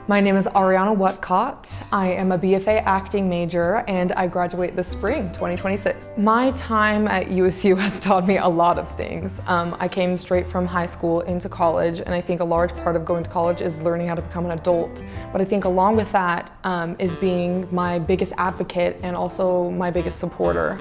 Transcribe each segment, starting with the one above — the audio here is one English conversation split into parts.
My name is Ariana Whatcott. I am a BFA acting major and I graduate this spring, 2026. My time at USU has taught me a lot of things. I came straight from high school into college, and I think a large part of going to college is learning how to become an adult. But I think along with that is being my biggest advocate and also my biggest supporter.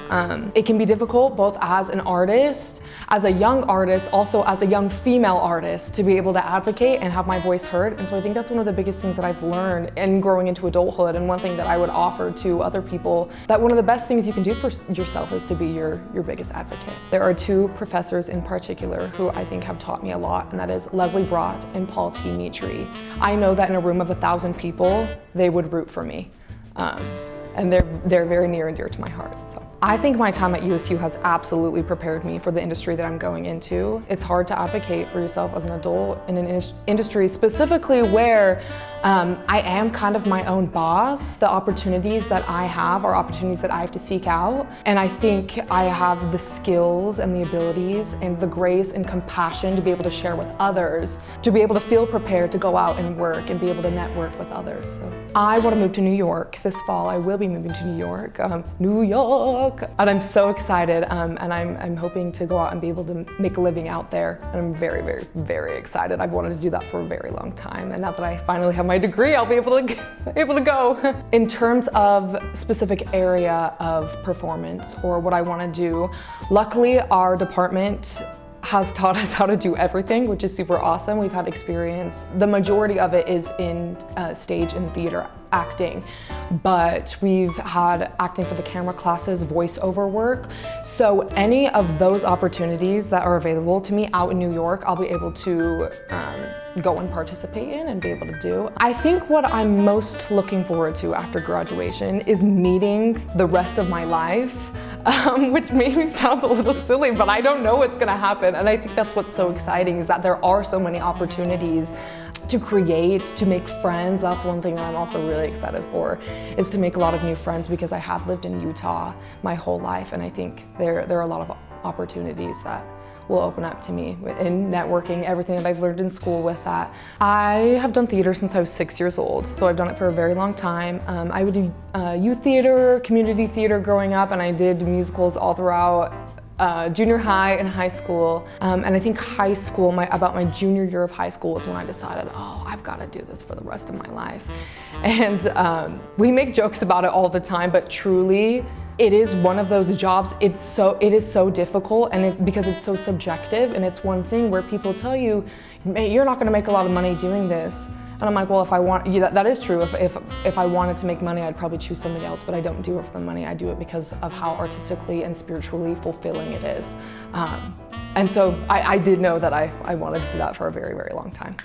It can be difficult both as an artist, as a young artist, also as a young female artist, to be able to advocate and have my voice heard. And so I think that's one of the biggest things that I've learned in growing into adulthood, and one thing that I would offer to other people, that one of the best things you can do for yourself is to be your biggest advocate. There are two professors in particular who I think have taught me a lot, and that is Leslie Brott and Paul T. Mitri. I know that in a room of 1,000 people, they would root for me. And they're very near and dear to my heart. So I think my time at USU has absolutely prepared me for the industry that I'm going into. It's hard to advocate for yourself as an adult in an industry specifically where I am kind of my own boss. The opportunities that I have are opportunities that I have to seek out. And I think I have the skills and the abilities and the grace and compassion to be able to share with others, to be able to feel prepared to go out and work and be able to network with others. So I want to move to New York this fall. I will be moving to New York, and I'm so excited. And I'm hoping to go out and be able to make a living out there. And I'm very, very, very excited. I've wanted to do that for a very long time. And now that I finally have my degree, I'll be able to go. In terms of specific area of performance or what I want to do, luckily our department has taught us how to do everything, which is super awesome. We've had experience. The majority of it is in stage and theater acting, but we've had acting for the camera classes, voiceover work. So any of those opportunities that are available to me out in New York, I'll be able to go and participate in and be able to do. I think what I'm most looking forward to after graduation is meeting the rest of my life. Which maybe sounds a little silly, but I don't know what's gonna happen. And I think that's what's so exciting, is that there are so many opportunities to create, to make friends. That's one thing that I'm also really excited for, is to make a lot of new friends, because I have lived in Utah my whole life, and I think there are a lot of opportunities that will open up to me in networking, everything that I've learned in school with that. I have done theater since I was 6 years old, so I've done it for a very long time. I would do youth theater, community theater growing up, and I did musicals all throughout junior high and high school. And I think high school, about my junior year of high school, is when I decided, oh, I've got to do this for the rest of my life. And we make jokes about it all the time, but truly, it is one of those jobs. It is so difficult, and because it's so subjective, and it's one thing where people tell you, you're not going to make a lot of money doing this. And I'm like, well, if I want, yeah, that is true. If I wanted to make money, I'd probably choose something else, but I don't do it for the money. I do it because of how artistically and spiritually fulfilling it is. And so I did know that I wanted to do that for a very, very long time.